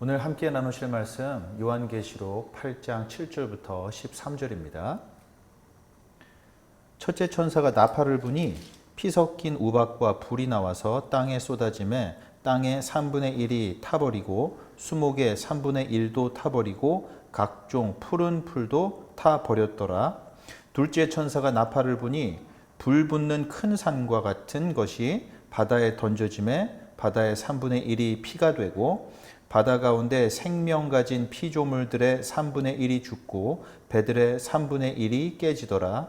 오늘 함께 나누실 말씀 요한계시록 8장 7절부터 13절입니다. 첫째 천사가 나팔을 부니 피 섞인 우박과 불이 나와서 땅에 쏟아지매 땅의 3분의 1이 타버리고 수목의 3분의 1도 타버리고 각종 푸른 풀도 타버렸더라. 둘째 천사가 나팔을 부니 불 붙는 큰 산과 같은 것이 바다에 던져지매 바다의 3분의 1이 피가 되고 바다 가운데 생명 가진 피조물들의 3분의 1이 죽고 배들의 3분의 1이 깨지더라.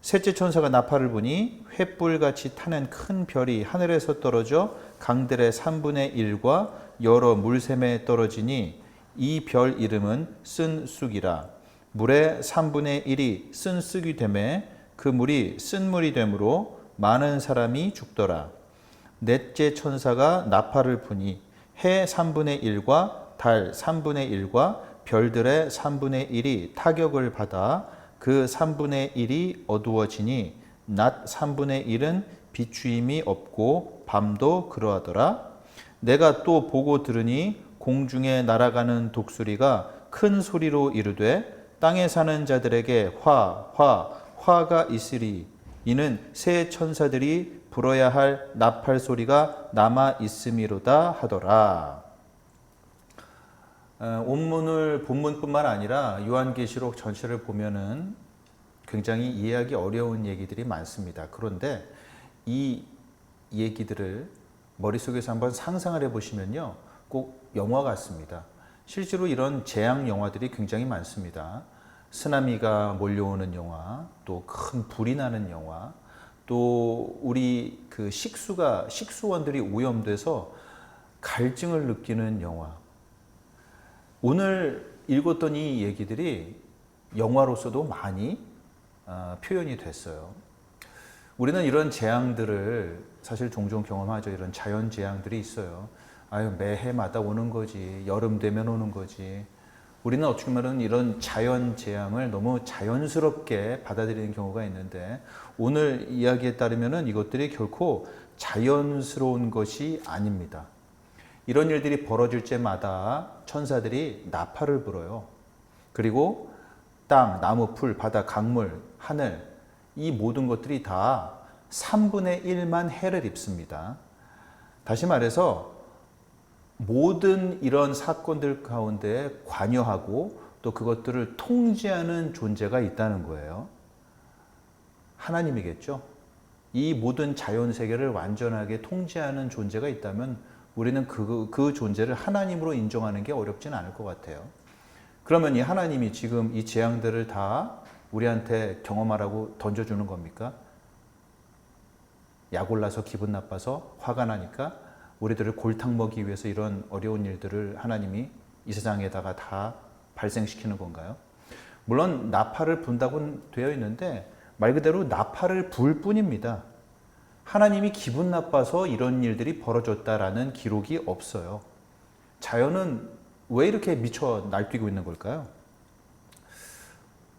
셋째 천사가 나팔을 부니 횃불같이 타는 큰 별이 하늘에서 떨어져 강들의 3분의 1과 여러 물샘에 떨어지니 이 별 이름은 쓴쑥이라. 물의 3분의 1이 쓴쑥이 되매 그 물이 쓴물이 되므로 많은 사람이 죽더라. 넷째 천사가 나팔을 부니 해 3분의 1과 달 3분의 1과 별들의 3분의 1이 타격을 받아 그 3분의 1이 어두워지니 낮 3분의 1은 비추임이 없고 밤도 그러하더라. 내가 또 보고 들으니 공중에 날아가는 독수리가 큰 소리로 이르되 땅에 사는 자들에게 화가 있으리. 이는 새 천사들이 불어야 할 나팔 소리가 남아 있음이로다 하더라. 본문뿐만 아니라 요한계시록 전체를 보면은 굉장히 이해하기 어려운 얘기들이 많습니다. 그런데 이 얘기들을 머릿속에서 한번 상상을 해보시면요, 꼭 영화 같습니다. 실제로 이런 재앙 영화들이 굉장히 많습니다. 쓰나미가 몰려오는 영화, 또 큰 불이 나는 영화, 또 우리 그 식수원들이 오염돼서 갈증을 느끼는 영화. 오늘 읽었던 이 얘기들이 영화로서도 많이 표현이 됐어요. 우리는 이런 재앙들을 사실 종종 경험하죠. 이런 자연 재앙들이 있어요. 매해마다 오는 거지. 여름 되면 오는 거지. 우리는 어떻게 보면 이런 자연 재앙을 너무 자연스럽게 받아들이는 경우가 있는데, 오늘 이야기에 따르면 이것들이 결코 자연스러운 것이 아닙니다. 이런 일들이 벌어질 때마다 천사들이 나팔을 불어요. 그리고 땅, 나무, 풀, 바다, 강물, 하늘, 이 모든 것들이 다 3분의 1만 해를 입습니다. 다시 말해서 모든 이런 사건들 가운데 관여하고 또 그것들을 통제하는 존재가 있다는 거예요. 하나님이겠죠. 이 모든 자연 세계를 완전하게 통제하는 존재가 있다면 우리는 그 존재를 하나님으로 인정하는 게 어렵진 않을 것 같아요. 그러면 이 하나님이 지금 이 재앙들을 다 우리한테 경험하라고 던져주는 겁니까? 약 올라서 기분 나빠서 화가 나니까 우리들을 골탕 먹이기 위해서 이런 어려운 일들을 하나님이 이 세상에다가 다 발생시키는 건가요? 물론 나팔을 분다고 되어 있는데 말 그대로 나팔을 불 뿐입니다. 하나님이 기분 나빠서 이런 일들이 벌어졌다라는 기록이 없어요. 자연은 왜 이렇게 미쳐 날뛰고 있는 걸까요?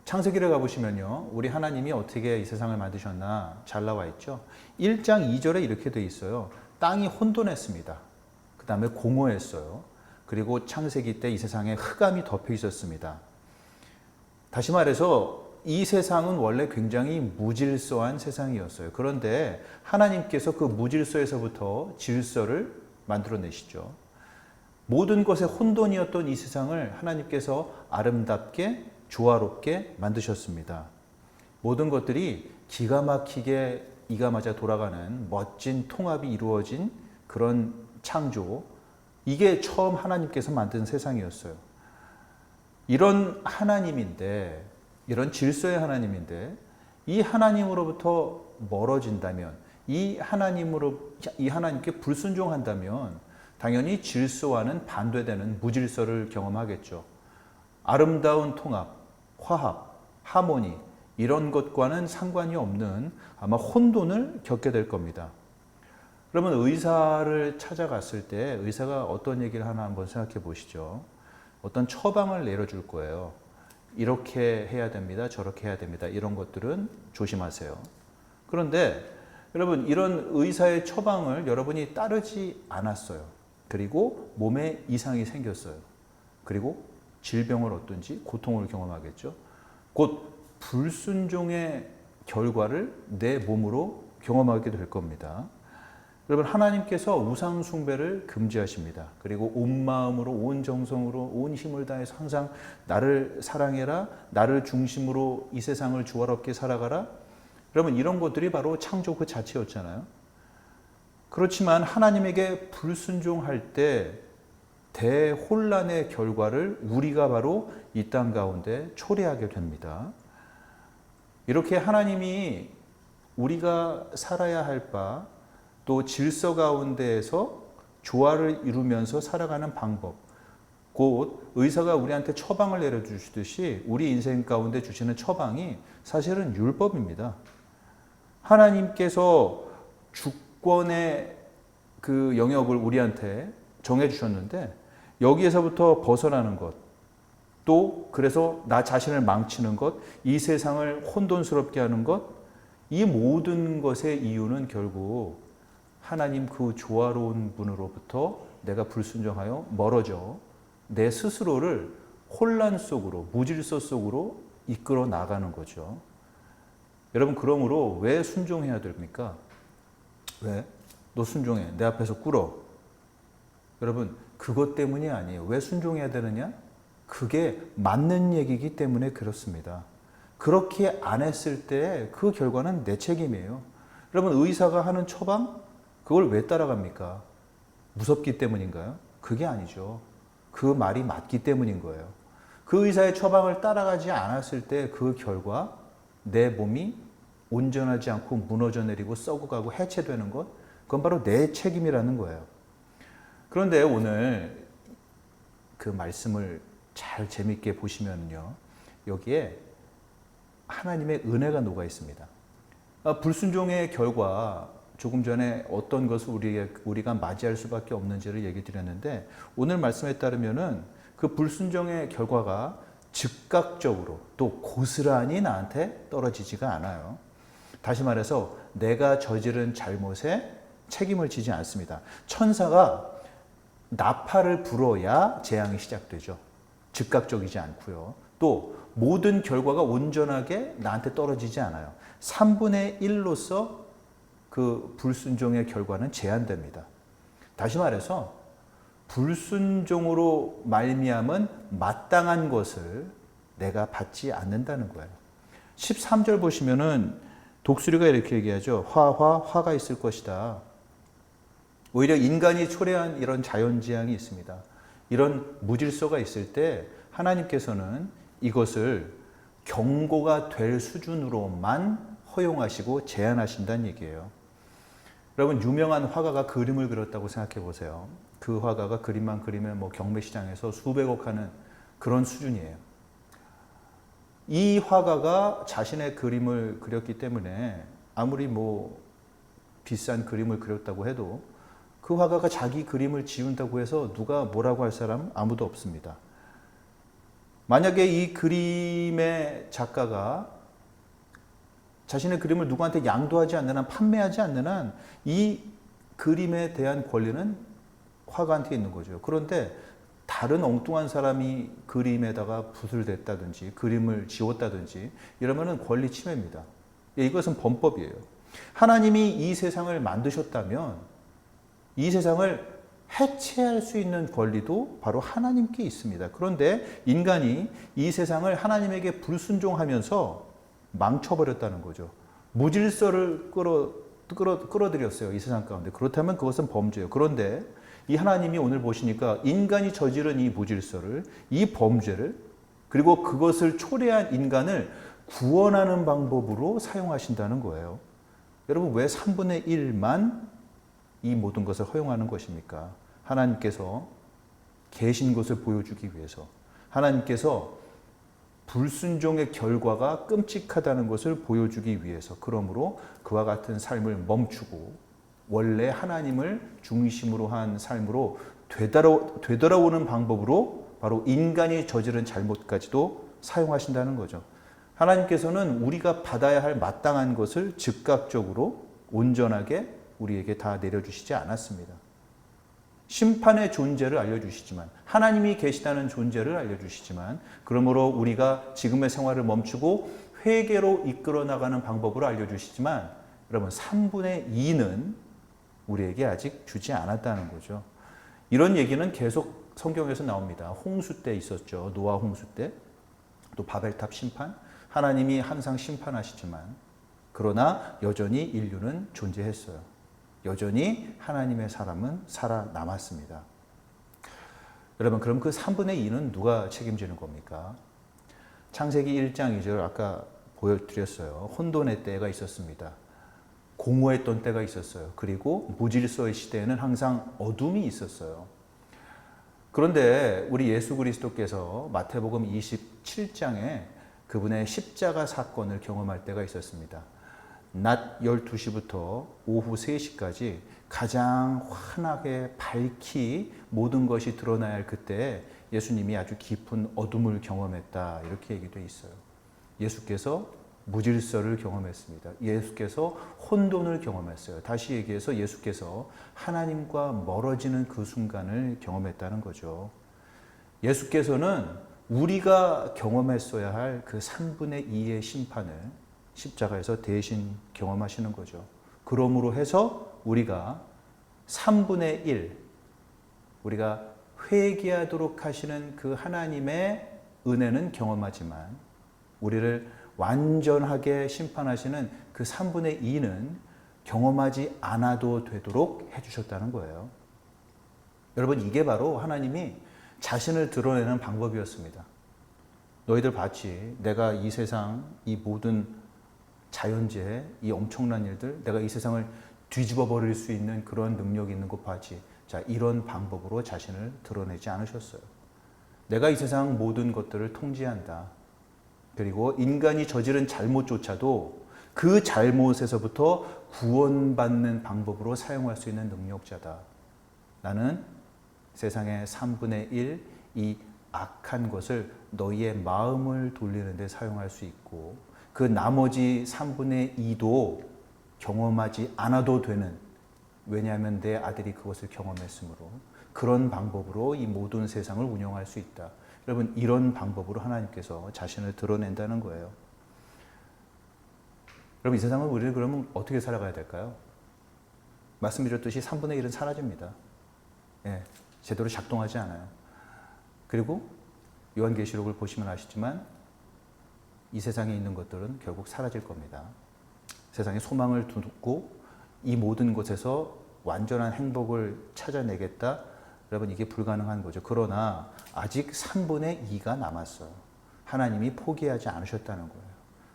창세기를 가보시면요, 우리 하나님이 어떻게 이 세상을 만드셨나 잘 나와 있죠. 1장 2절에 이렇게 돼 있어요. 땅이 혼돈했습니다. 그 다음에 공허했어요. 그리고 창세기 때 이 세상에 흑암이 덮여 있었습니다. 다시 말해서 이 세상은 원래 굉장히 무질서한 세상이었어요. 그런데 하나님께서 그 무질서에서부터 질서를 만들어내시죠. 모든 것에 혼돈이었던 이 세상을 하나님께서 아름답게 조화롭게 만드셨습니다. 모든 것들이 기가 막히게 이가 맞아 돌아가는 멋진 통합이 이루어진 그런 창조, 이게 처음 하나님께서 만든 세상이었어요. 이런 하나님인데, 이런 질서의 하나님인데, 이 하나님으로부터 멀어진다면, 이 하나님께 불순종한다면 당연히 질서와는 반대되는 무질서를 경험하겠죠. 아름다운 통합, 화합, 하모니, 이런 것과는 상관이 없는 아마 혼돈을 겪게 될 겁니다. 그러면 의사를 찾아갔을 때 의사가 어떤 얘기를 하나 한번 생각해 보시죠. 어떤 처방을 내려줄 거예요. 이렇게 해야 됩니다. 저렇게 해야 됩니다. 이런 것들은 조심하세요. 그런데 여러분, 이런 의사의 처방을 여러분이 따르지 않았어요. 그리고 몸에 이상이 생겼어요. 그리고 질병을 얻든지 고통을 경험하겠죠. 곧 불순종의 결과를 내 몸으로 경험하게 될 겁니다. 여러분, 하나님께서 우상 숭배를 금지하십니다. 그리고 온 마음으로, 온 정성으로, 온 힘을 다해서 항상 나를 사랑해라, 나를 중심으로 이 세상을 조화롭게 살아가라. 여러분, 이런 것들이 바로 창조 그 자체였잖아요. 그렇지만 하나님에게 불순종할 때 대혼란의 결과를 우리가 바로 이 땅 가운데 초래하게 됩니다. 이렇게 하나님이 우리가 살아야 할 바, 또 질서 가운데에서 조화를 이루면서 살아가는 방법, 곧 의사가 우리한테 처방을 내려주시듯이 우리 인생 가운데 주시는 처방이 사실은 율법입니다. 하나님께서 주권의 그 영역을 우리한테 정해주셨는데 여기에서부터 벗어나는 것, 또 그래서 나 자신을 망치는 것, 이 세상을 혼돈스럽게 하는 것, 이 모든 것의 이유는 결국 하나님 그 조화로운 분으로부터 내가 불순종하여 멀어져 내 스스로를 혼란 속으로, 무질서 속으로 이끌어 나가는 거죠. 여러분, 그러므로 왜 순종해야 됩니까? 왜? 너 순종해. 내 앞에서 꿇어. 여러분, 그것 때문이 아니에요. 왜 순종해야 되느냐? 그게 맞는 얘기이기 때문에 그렇습니다. 그렇게 안 했을 때 그 결과는 내 책임이에요. 여러분, 의사가 하는 처방? 그걸 왜 따라갑니까? 무섭기 때문인가요? 그게 아니죠. 그 말이 맞기 때문인 거예요. 그 의사의 처방을 따라가지 않았을 때 그 결과 내 몸이 온전하지 않고 무너져 내리고 썩어가고 해체되는 것, 그건 바로 내 책임이라는 거예요. 그런데 오늘 그 말씀을 잘 재밌게 보시면요, 여기에 하나님의 은혜가 녹아 있습니다. 불순종의 결과, 조금 전에 어떤 것을 우리가 맞이할 수밖에 없는지를 얘기 드렸는데, 오늘 말씀에 따르면은 그 불순종의 결과가 즉각적으로 또 고스란히 나한테 떨어지지가 않아요. 다시 말해서 내가 저지른 잘못에 책임을 지지 않습니다. 천사가 나팔을 불어야 재앙이 시작되죠. 즉각적이지 않고요. 또 모든 결과가 온전하게 나한테 떨어지지 않아요. 3분의 1로서 그 불순종의 결과는 제한됩니다. 다시 말해서 불순종으로 말미암은 마땅한 것을 내가 받지 않는다는 거예요. 13절 보시면은 독수리가 이렇게 얘기하죠. 화가 있을 것이다. 오히려 인간이 초래한 이런 자연재앙이 있습니다. 이런 무질서가 있을 때 하나님께서는 이것을 경고가 될 수준으로만 허용하시고 제한하신다는 얘기예요. 여러분, 유명한 화가가 그림을 그렸다고 생각해 보세요. 그 화가가 그림만 그리면 경매시장에서 수백억 하는 그런 수준이에요. 이 화가가 자신의 그림을 그렸기 때문에 아무리 비싼 그림을 그렸다고 해도 그 화가가 자기 그림을 지운다고 해서 누가 뭐라고 할 사람 아무도 없습니다. 만약에 이 그림의 작가가 자신의 그림을 누구한테 양도하지 않는 한, 판매하지 않는 한, 이 그림에 대한 권리는 화가한테 있는 거죠. 그런데 다른 엉뚱한 사람이 그림에다가 붓을 댔다든지 그림을 지웠다든지 이러면은 권리 침해입니다. 이것은 범법이에요. 하나님이 이 세상을 만드셨다면 이 세상을 해체할 수 있는 권리도 바로 하나님께 있습니다. 그런데 인간이 이 세상을 하나님에게 불순종하면서 망쳐버렸다는 거죠. 무질서를 끌어들였어요. 이 세상 가운데. 그렇다면 그것은 범죄예요. 그런데 이 하나님이 오늘 보시니까 인간이 저지른 이 무질서를, 이 범죄를, 그리고 그것을 초래한 인간을 구원하는 방법으로 사용하신다는 거예요. 여러분, 왜 3분의 1만 이 모든 것을 허용하는 것입니까? 하나님께서 계신 것을 보여주기 위해서, 하나님께서 불순종의 결과가 끔찍하다는 것을 보여주기 위해서, 그러므로 그와 같은 삶을 멈추고 원래 하나님을 중심으로 한 삶으로 되돌아오는 방법으로 바로 인간이 저지른 잘못까지도 사용하신다는 거죠. 하나님께서는 우리가 받아야 할 마땅한 것을 즉각적으로 온전하게 우리에게 다 내려주시지 않았습니다. 심판의 존재를 알려주시지만, 하나님이 계시다는 존재를 알려주시지만, 그러므로 우리가 지금의 생활을 멈추고 회개로 이끌어 나가는 방법으로 알려주시지만, 여러분 3분의 2는 우리에게 아직 주지 않았다는 거죠. 이런 얘기는 계속 성경에서 나옵니다. 홍수 때 있었죠. 노아 홍수 때. 또 바벨탑 심판. 하나님이 항상 심판하시지만, 그러나 여전히 인류는 존재했어요. 여전히 하나님의 사람은 살아남았습니다. 여러분, 그럼 그 3분의 2는 누가 책임지는 겁니까? 창세기 1장 2절 아까 보여드렸어요. 혼돈의 때가 있었습니다. 공허했던 때가 있었어요. 그리고 무질서의 시대에는 항상 어둠이 있었어요. 그런데 우리 예수 그리스도께서 마태복음 27장에 그분의 십자가 사건을 경험할 때가 있었습니다. 낮 12시부터 오후 3시까지 가장 환하게 밝히 모든 것이 드러나야 할 그때 예수님이 아주 깊은 어둠을 경험했다, 이렇게 얘기되어 있어요. 예수께서 무질서를 경험했습니다. 예수께서 혼돈을 경험했어요. 다시 얘기해서 예수께서 하나님과 멀어지는 그 순간을 경험했다는 거죠. 예수께서는 우리가 경험했어야 할 그 3분의 2의 심판을 십자가에서 대신 경험하시는 거죠. 그러므로 해서 우리가 3분의 1, 우리가 회개하도록 하시는 그 하나님의 은혜는 경험하지만, 우리를 완전하게 심판하시는 그 3분의 2는 경험하지 않아도 되도록 해주셨다는 거예요. 여러분, 이게 바로 하나님이 자신을 드러내는 방법이었습니다. 너희들 봤지? 내가 이 세상, 이 모든 자연재해, 이 엄청난 일들, 내가 이 세상을 뒤집어 버릴 수 있는 그런 능력이 있는 거 봤지? 자, 이런 방법으로 자신을 드러내지 않으셨어요. 내가 이 세상 모든 것들을 통제한다. 그리고 인간이 저지른 잘못조차도 그 잘못에서부터 구원받는 방법으로 사용할 수 있는 능력자다. 나는 세상의 3분의 1, 이 악한 것을 너희의 마음을 돌리는 데 사용할 수 있고, 그 나머지 3분의 2도 경험하지 않아도 되는, 왜냐하면 내 아들이 그것을 경험했으므로 그런 방법으로 이 모든 세상을 운영할 수 있다. 여러분, 이런 방법으로 하나님께서 자신을 드러낸다는 거예요. 여러분, 이 세상을 우리를 그러면 어떻게 살아가야 될까요? 말씀드렸듯이 3분의 1은 사라집니다. 예, 제대로 작동하지 않아요. 그리고 요한계시록을 보시면 아시지만 이 세상에 있는 것들은 결국 사라질 겁니다. 세상에 소망을 두고 이 모든 것에서 완전한 행복을 찾아내겠다? 여러분, 이게 불가능한 거죠. 그러나 아직 3분의 2가 남았어요. 하나님이 포기하지 않으셨다는 거예요.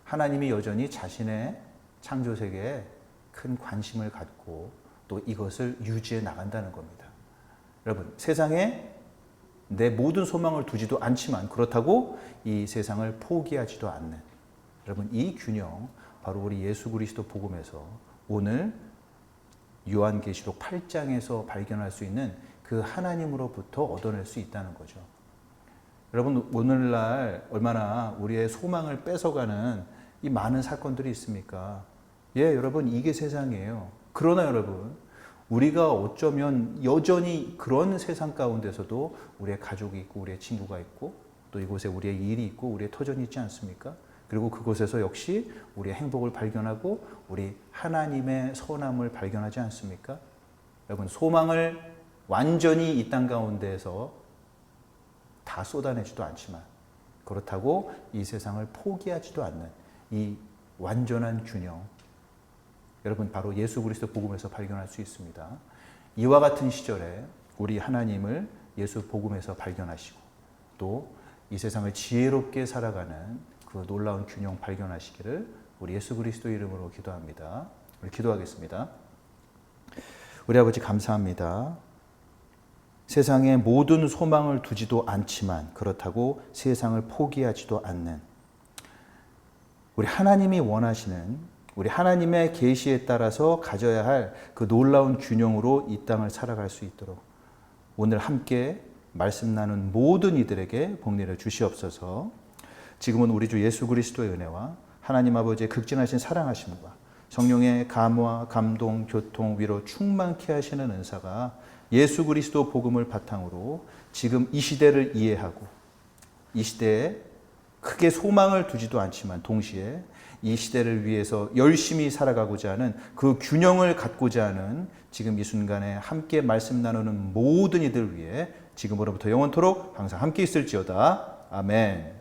하나님이 여전히 자신의 창조세계에 큰 관심을 갖고 또 이것을 유지해 나간다는 겁니다. 여러분, 세상에 내 모든 소망을 두지도 않지만 그렇다고 이 세상을 포기하지도 않는, 여러분, 이 균형, 바로 우리 예수 그리스도 복음에서 오늘 요한계시록 8장에서 발견할 수 있는 그 하나님으로부터 얻어낼 수 있다는 거죠. 여러분, 오늘날 얼마나 우리의 소망을 뺏어가는 이 많은 사건들이 있습니까? 예, 여러분, 이게 세상이에요. 그러나 여러분, 우리가 어쩌면 여전히 그런 세상 가운데서도 우리의 가족이 있고 우리의 친구가 있고 또 이곳에 우리의 일이 있고 우리의 터전이 있지 않습니까? 그리고 그곳에서 역시 우리의 행복을 발견하고 우리 하나님의 선함을 발견하지 않습니까? 여러분, 소망을 완전히 이 땅 가운데에서 다 쏟아내지도 않지만 그렇다고 이 세상을 포기하지도 않는 이 완전한 균형, 여러분, 바로 예수 그리스도 복음에서 발견할 수 있습니다. 이와 같은 시절에 우리 하나님을 예수 복음에서 발견하시고 또 이 세상을 지혜롭게 살아가는 그 놀라운 균형 발견하시기를 우리 예수 그리스도 이름으로 기도합니다. 우리 기도하겠습니다. 우리 아버지, 감사합니다. 세상에 모든 소망을 두지도 않지만 그렇다고 세상을 포기하지도 않는 우리 하나님이 원하시는, 우리 하나님의 계시에 따라서 가져야 할 그 놀라운 균형으로 이 땅을 살아갈 수 있도록 오늘 함께 말씀 나눈 모든 이들에게 복 내려 주시옵소서. 지금은 우리 주 예수 그리스도의 은혜와 하나님 아버지의 극진하신 사랑하심과 성령의 감화, 감동, 교통, 위로 충만케 하시는 은사가 예수 그리스도 복음을 바탕으로 지금 이 시대를 이해하고 이 시대에 크게 소망을 두지도 않지만 동시에 이 시대를 위해서 열심히 살아가고자 하는 그 균형을 갖고자 하는 지금 이 순간에 함께 말씀 나누는 모든 이들 위해 지금으로부터 영원토록 항상 함께 있을지어다. 아멘.